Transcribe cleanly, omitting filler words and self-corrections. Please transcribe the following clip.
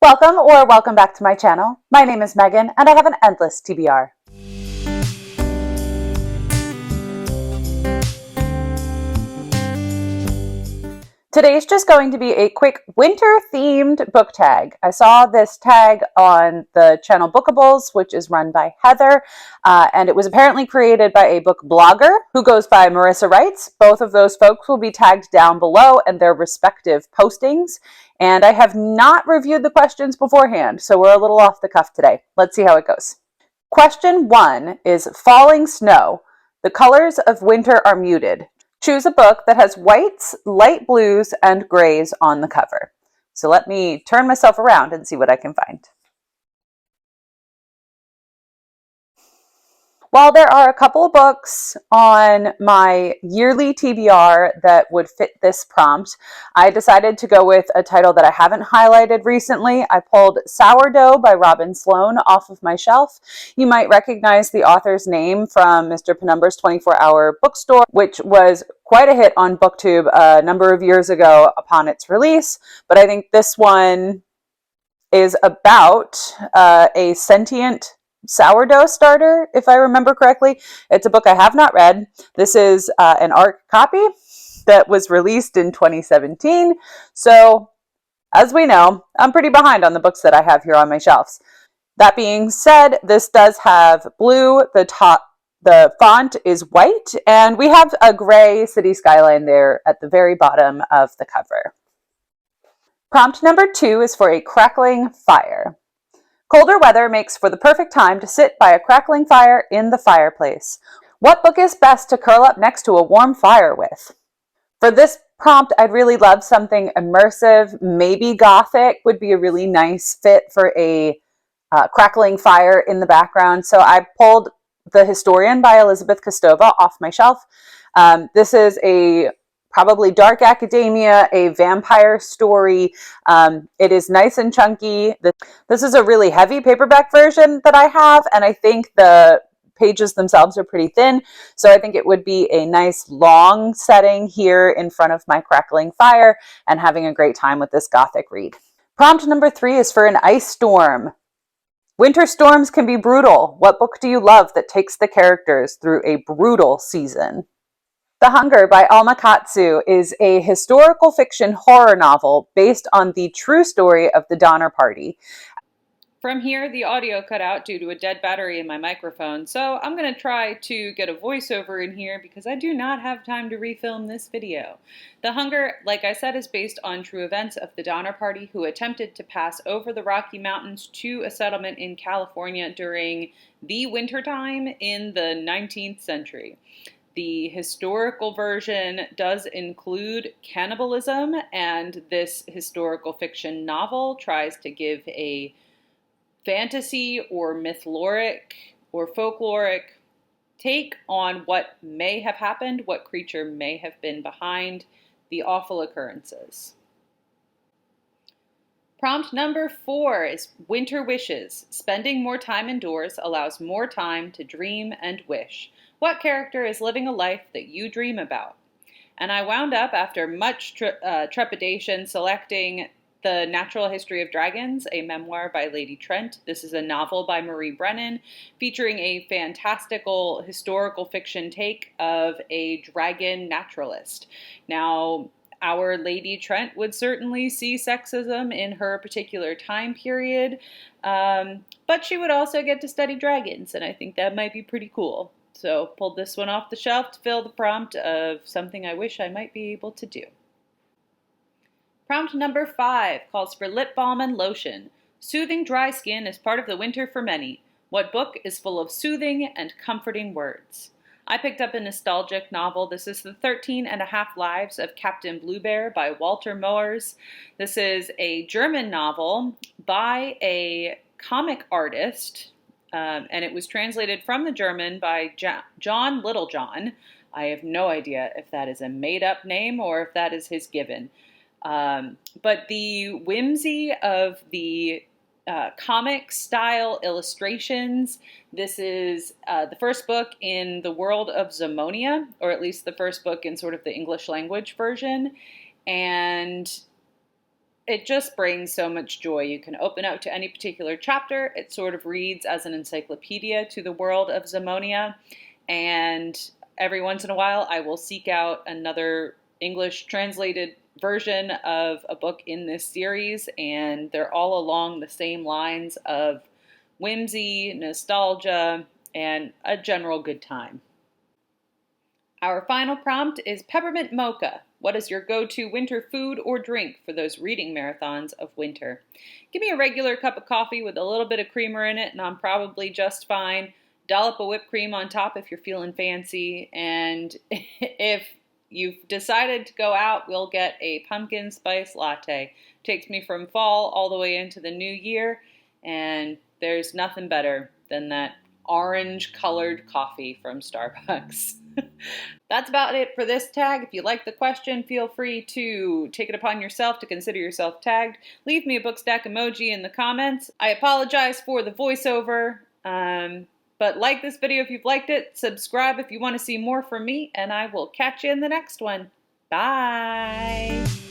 Welcome back to my channel. My name is Megan and I have an endless TBR. Today's just going to be a quick winter themed book tag. I saw this tag on the channel Bookables, which is run by Heather, and it was apparently created by a book blogger who goes by Marissa Wrights. Both of those folks will be tagged down below and their respective postings. And I have not reviewed the questions beforehand, so we're a little off the cuff today. Let's see how it goes. Question 1 is falling snow. The colors of winter are muted. Choose a book that has whites, light blues, and grays on the cover. So let me turn myself around and see what I can find. While there are a couple of books on my yearly TBR that would fit this prompt, I decided to go with a title that I haven't highlighted recently. I pulled Sourdough by Robin Sloan off of my shelf. You might recognize the author's name from Mr. Penumbra's 24-Hour Bookstore, which was quite a hit on BookTube a number of years ago upon its release. But I think this one is about a sentient sourdough starter, if I remember correctly. It's a book I have not read. This is an art copy that was released in 2017. So, as we know, I'm pretty behind on the books that I have here on my shelves. That being said, this does have blue. The font is white, and we have a gray city skyline there at the very bottom of the cover. Prompt number 2 is for a crackling fire. Colder weather makes for the perfect time to sit by a crackling fire in the fireplace. What book is best to curl up next to a warm fire with? For this prompt, I'd really love something immersive. Maybe Gothic would be a really nice fit for a crackling fire in the background. So I pulled The Historian by Elizabeth Kostova off my shelf. This is a probably dark academia, a vampire story. It is nice and chunky. This is a really heavy paperback version that I have, and I think the pages themselves are pretty thin, so I think it would be a nice long setting here in front of my crackling fire and having a great time with this Gothic read. Prompt number 3 is for an ice storm. Winter storms can be brutal. What book do you love that takes the characters through a brutal season? The Hunger by Alma Katsu is a historical fiction horror novel based on the true story of the Donner Party. From here, the audio cut out due to a dead battery in my microphone, so I'm going to try to get a voiceover in here because I do not have time to refilm this video. The Hunger, like I said, is based on true events of the Donner Party who attempted to pass over the Rocky Mountains to a settlement in California during the wintertime in the 19th century. The historical version does include cannibalism, and this historical fiction novel tries to give a fantasy or mythloric or folkloric take on what may have happened, what creature may have been behind the awful occurrences. Prompt number 4 is Winter Wishes. Spending more time indoors allows more time to dream and wish. What character is living a life that you dream about? And I wound up, after much trepidation, selecting The Natural History of Dragons, a memoir by Lady Trent. This is a novel by Marie Brennan featuring a fantastical historical fiction take of a dragon naturalist. Now, our Lady Trent would certainly see sexism in her particular time period, but she would also get to study dragons, and I think that might be pretty cool. So pulled this one off the shelf to fill the prompt of something I wish I might be able to do. Prompt number 5 calls for lip balm and lotion. Soothing dry skin is part of the winter for many. What book is full of soothing and comforting words? I picked up a nostalgic novel. This is The 13 and a Half Lives of Captain Bluebear by Walter Moers. This is a German novel by a comic artist, and it was translated from the German by John Littlejohn. I have no idea if that is a made-up name or if that is his given. But the whimsy of the comic-style illustrations, this is the first book in the world of Zamonia, or at least the first book in sort of the English language version, and it just brings so much joy. You can open up to any particular chapter. It sort of reads as an encyclopedia to the world of Zamonia. And every once in a while, I will seek out another English translated version of a book in this series. And they're all along the same lines of whimsy, nostalgia, and a general good time. Our final prompt is Peppermint Mocha. What is your go-to winter food or drink for those reading marathons of winter? Give me a regular cup of coffee with a little bit of creamer in it, and I'm probably just fine. Dollop a whipped cream on top if you're feeling fancy. And if you've decided to go out, we'll get a pumpkin spice latte. Takes me from fall all the way into the new year, and there's nothing better than that orange-colored coffee from Starbucks. That's about it for this tag. If you like the question, feel free to take it upon yourself to consider yourself tagged. Leave me a book stack emoji in the comments. I apologize for the voiceover, but like this video if you've liked it, subscribe if you want to see more from me, and I will catch you in the next one. Bye!